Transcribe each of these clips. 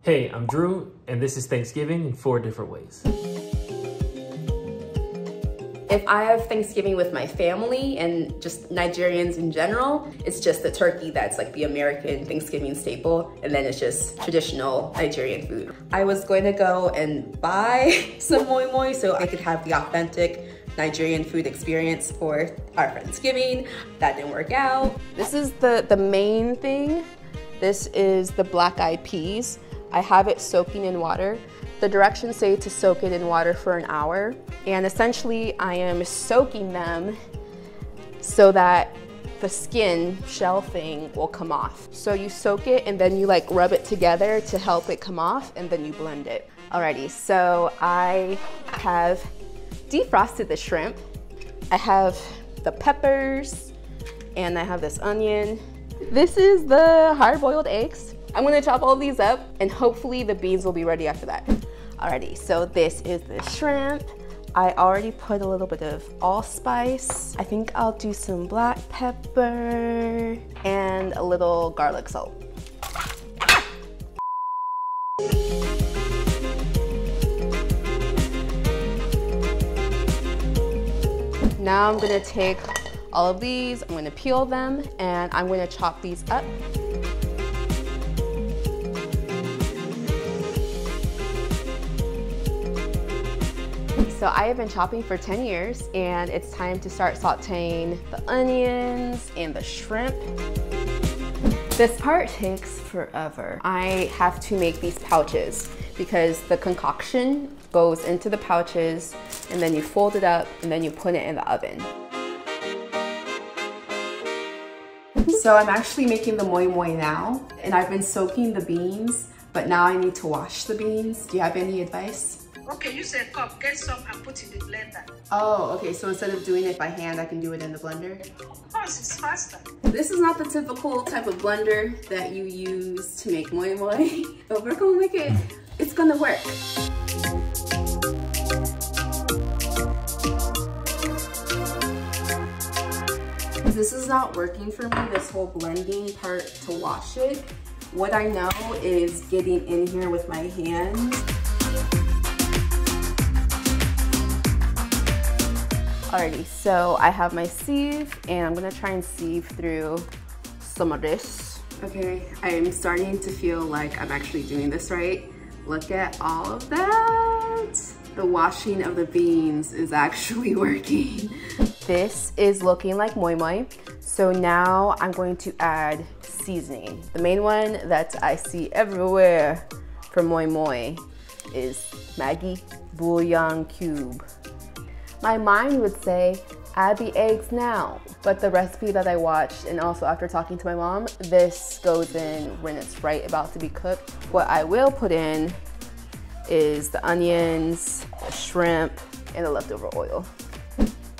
Hey, I'm Drew, and this is Thanksgiving in 4 different ways. If I have Thanksgiving with my family and just Nigerians in general, it's just the turkey that's like the American Thanksgiving staple, and then it's just traditional Nigerian food. I was going to go and buy some moi moi so I could have the authentic Nigerian food experience for our Thanksgiving. That didn't work out. This is the main thing. This is the black-eyed peas. I have it soaking in water. The directions say to soak it in water for an hour. And essentially I am soaking them so that the skin shell thing will come off. So you soak it and then you like rub it together to help it come off, and then you blend it. Alrighty, so I have defrosted the shrimp. I have the peppers and I have this onion. This is the hard-boiled eggs. I'm gonna chop all of these up and hopefully the beans will be ready after that. Alrighty, so this is the shrimp. I already put a little bit of allspice. I think I'll do some black pepper and a little garlic salt. Now I'm gonna take all of these, I'm gonna peel them, and I'm gonna chop these up. So I have been chopping for 10 years, and it's time to start sauteing the onions and the shrimp. This part takes forever. I have to make these pouches because the concoction goes into the pouches and then you fold it up and then you put it in the oven. So I'm actually making the moi moi now, and I've been soaking the beans, but now I need to wash the beans. Do you have any advice? Okay, you said cup, get some and put in the blender. Oh, okay, so instead of doing it by hand, I can do it in the blender? Of course, it's faster. This is not the typical type of blender that you use to make moi moi, but we're gonna make it, it's gonna work. This is not working for me, this whole blending part to wash it. What I know is getting in here with my hands. Alrighty, so I have my sieve and I'm gonna try and sieve through some of this. Okay, I am starting to feel like I'm actually doing this right. Look at all of that. The washing of the beans is actually working. This is looking like moi moi. So now I'm going to add seasoning. The main one that I see everywhere for moi moi is Mageed bouillon cube. My mind would say, add the eggs now. But the recipe that I watched, and also after talking to my mom, this goes in when it's right about to be cooked. What I will put in is the onions, the shrimp, and the leftover oil.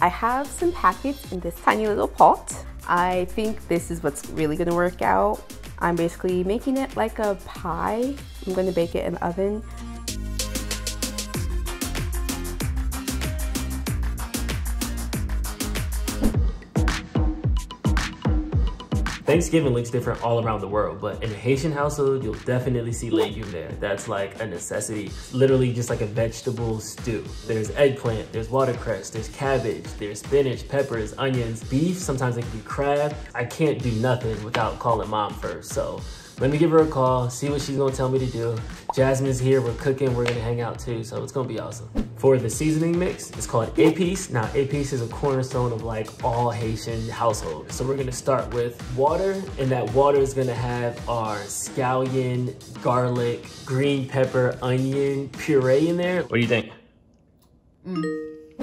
I have some packets in this tiny little pot. I think this is what's really gonna work out. I'm basically making it like a pie. I'm gonna bake it in the oven. Thanksgiving looks different all around the world, but in a Haitian household, you'll definitely see legume there. That's like a necessity, literally just like a vegetable stew. There's eggplant, there's watercress, there's cabbage, there's spinach, peppers, onions, beef, sometimes it can be crab. I can't do nothing without calling mom first, so let me give her a call, see what she's gonna tell me to do. Jasmine's here, we're cooking, we're gonna hang out too, so it's gonna be awesome. For the seasoning mix, it's called épice. Now, épice is a cornerstone of like all Haitian households. So we're gonna start with water, and that water is gonna have our scallion, garlic, green pepper, onion puree in there. What do you think?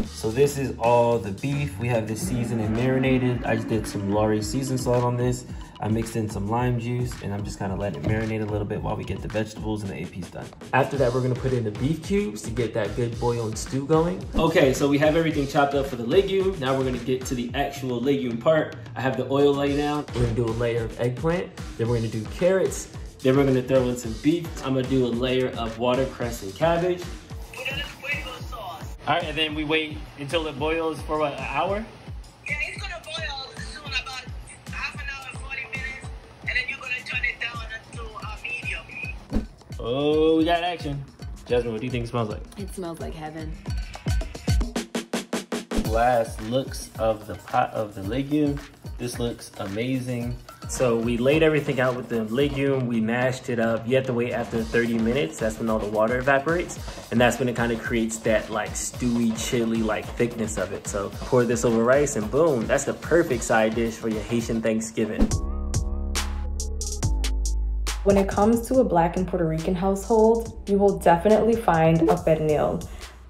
So this is all the beef. We have this seasoned and marinated. I just did some Lorry seasoned salt on this. I mixed in some lime juice, and I'm just kind of letting it marinate a little bit while we get the vegetables and the épice done. After that, we're gonna put in the beef cubes to get that good bouillon stew going. Okay, so we have everything chopped up for the legume. Now we're gonna get to the actual legume part. I have the oil laid down. We're gonna do a layer of eggplant. Then we're gonna do carrots. Then we're gonna throw in some beef. I'm gonna do a layer of watercress and cabbage. All right, and then we wait until it boils for what, an hour? Yeah, it's gonna boil soon, about half an hour, 40 minutes, and then you're gonna turn it down to medium. Oh, we got action. Jasmine, what do you think it smells like? It smells like heaven. Last looks of the pot of the legume. This looks amazing. So we laid everything out with the legume, we mashed it up. You have to wait after 30 minutes. That's when all the water evaporates. And that's when it kind of creates that like stewy, chili like thickness of it. So pour this over rice and boom, that's the perfect side dish for your Haitian Thanksgiving. When it comes to a Black and Puerto Rican household, you will definitely find a pernil,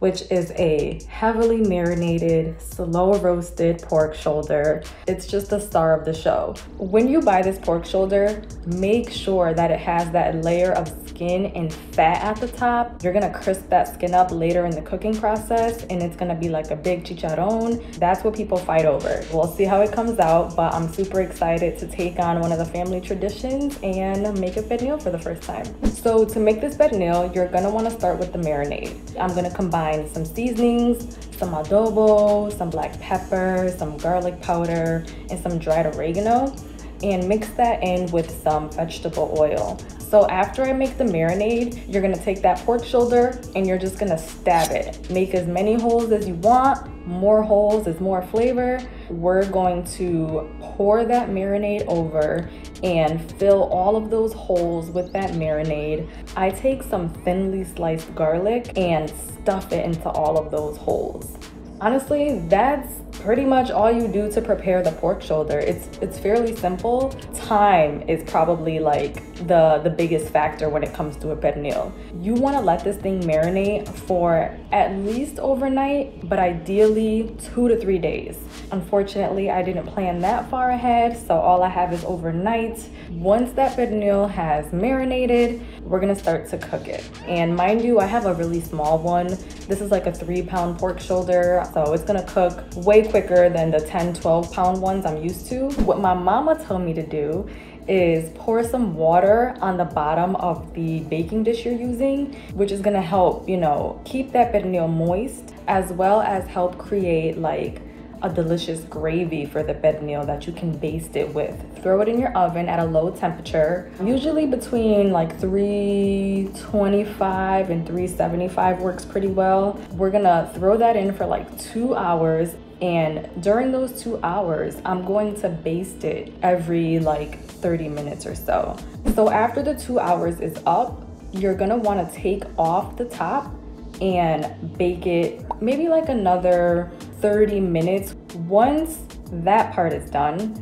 which is a heavily marinated, slow roasted pork shoulder. It's just the star of the show. When you buy this pork shoulder, make sure that it has that layer of skin and fat at the top. You're gonna crisp that skin up later in the cooking process, and it's gonna be like a big chicharron. That's what people fight over. We'll see how it comes out, but I'm super excited to take on one of the family traditions and make a pernil for the first time. So to make this pernil, you're gonna wanna start with the marinade. I'm gonna combine some seasonings, some adobo, some black pepper, some garlic powder, and some dried oregano, and mix that in with some vegetable oil. So after I make the marinade, you're gonna take that pork shoulder and you're just gonna stab it. Make as many holes as you want. More holes is more flavor. We're going to pour that marinade over and fill all of those holes with that marinade. I take some thinly sliced garlic and stuff it into all of those holes. Honestly, that's pretty much all you do to prepare the pork shoulder. It's fairly simple. Time is probably like the biggest factor when it comes to a pernil. You want to let this thing marinate for at least overnight, but ideally 2 to 3 days. Unfortunately, I didn't plan that far ahead, so all I have is overnight. Once that pernil has marinated, we're gonna start to cook it. And mind you, I have a really small one. This is like a 3-pound pork shoulder, so it's gonna cook way quicker than the 10, 12-pound ones I'm used to. What my mama told me to do is pour some water on the bottom of the baking dish you're using, which is gonna help, you know, keep that pernil moist, as well as help create like a delicious gravy for the pernil that you can baste it with. Throw it in your oven at a low temperature, usually between like 325 and 375 works pretty well. We're gonna throw that in for like 2 hours, and during those 2 hours, I'm going to baste it every like 30 minutes or so. So after the 2 hours is up, you're gonna wanna take off the top and bake it maybe like another 30 minutes. Once that part is done,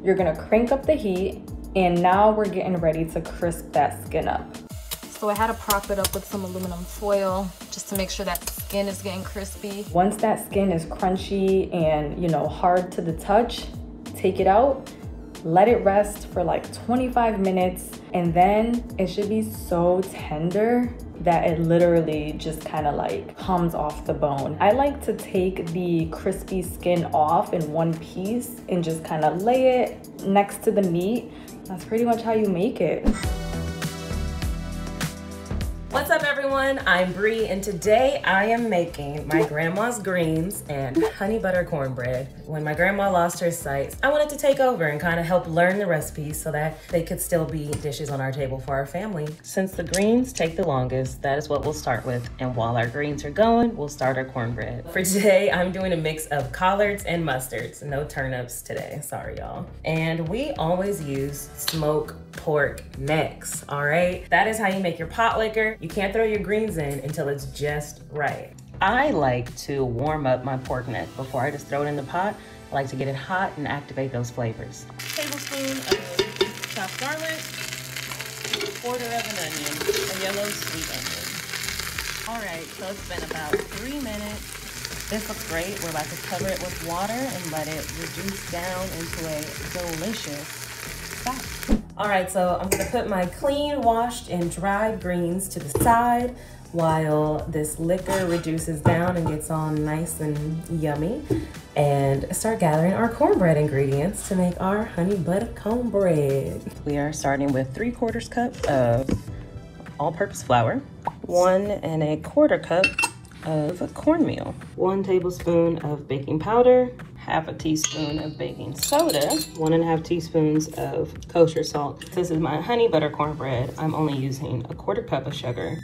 you're gonna crank up the heat, and now we're getting ready to crisp that skin up. So I had to prop it up with some aluminum foil just to make sure that skin is getting crispy. Once that skin is crunchy and, you know, hard to the touch, take it out, let it rest for like 25 minutes, and then it should be so tender that it literally just kind of like comes off the bone. I like to take the crispy skin off in one piece and just kind of lay it next to the meat. That's pretty much how you make it. What's up everyone, I'm Bree, and today I am making my grandma's greens and honey butter cornbread. When my grandma lost her sight, I wanted to take over and kind of help learn the recipes so that they could still be dishes on our table for our family. Since the greens take the longest, that is what we'll start with. And while our greens are going, we'll start our cornbread. For today, I'm doing a mix of collards and mustards. No turnips today, sorry y'all. And we always use smoked pork necks, all right? That is how you make your pot liquor. You can't throw your greens in until it's just right. I like to warm up my pork neck before I just throw it in the pot. I like to get it hot and activate those flavors. Tablespoon of chopped garlic, 1/4 of an onion, a yellow sweet onion. All right, so it's been about 3 minutes. This looks great. We're about to cover it with water and let it reduce down into a delicious stock. All right, so I'm gonna put my clean, washed, and dried greens to the side while this liquor reduces down and gets all nice and yummy, and start gathering our cornbread ingredients to make our honey butter cornbread. We are starting with 3/4 cup of all-purpose flour, 1 1/4 cup of cornmeal, 1 tablespoon of baking powder, 1/2 teaspoon of baking soda, 1.5 teaspoons of kosher salt. This is my honey butter cornbread. I'm only using 1/4 cup of sugar.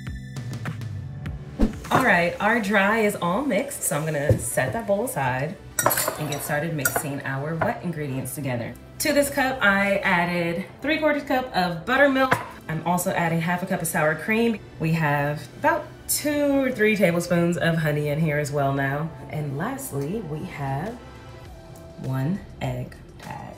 All right, our dry is all mixed, so I'm gonna set that bowl aside and get started mixing our wet ingredients together. To this cup, I added 3/4 cup of buttermilk. I'm also adding 1/2 cup of sour cream. We have about 2 or 3 tablespoons of honey in here as well now. And lastly, we have 1 egg pad.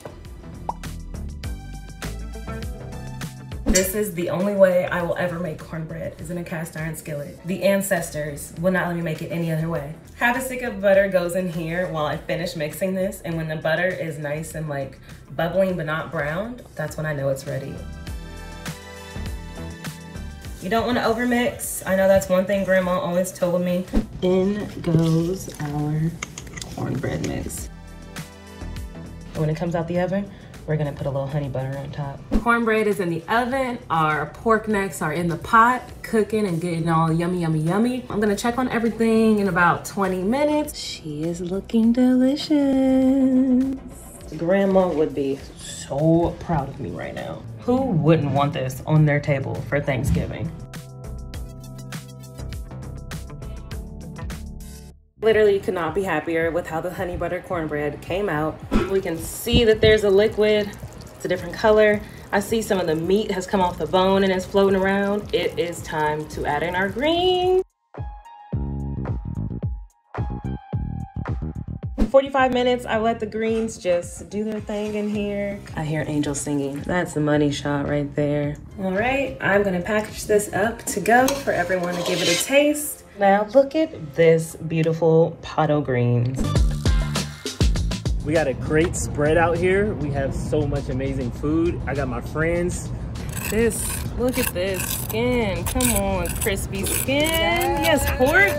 This is the only way I will ever make cornbread, is in a cast iron skillet. The ancestors will not let me make it any other way. 1/2 stick of butter goes in here while I finish mixing this, and when the butter is nice and like bubbling but not browned, that's when I know it's ready. You don't want to overmix. I know that's one thing Grandma always told me. In goes our cornbread mix. And when it comes out the oven, we're gonna put a little honey butter on top. Cornbread is in the oven. Our pork necks are in the pot, cooking and getting all yummy, yummy, yummy. I'm gonna check on everything in about 20 minutes. She is looking delicious. Grandma would be so proud of me right now. Who wouldn't want this on their table for Thanksgiving? Literally could not be happier with how the honey butter cornbread came out. We can see that there's a liquid. It's a different color. I see some of the meat has come off the bone and is floating around. It is time to add in our greens. 45 minutes, I let the greens just do their thing in here. I hear angels singing. That's the money shot right there. All right, I'm gonna package this up to go for everyone to give it a taste. Now look at this beautiful potto greens. We got a great spread out here. We have so much amazing food. I got my friends. Look at this skin. Come on, crispy skin. Yes, pork.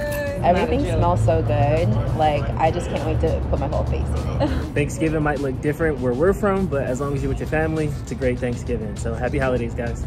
Everything smells so good. Like, I just can't wait to put my whole face in it. Thanksgiving might look different where we're from, but as long as you're with your family, it's a great Thanksgiving. So happy holidays, guys.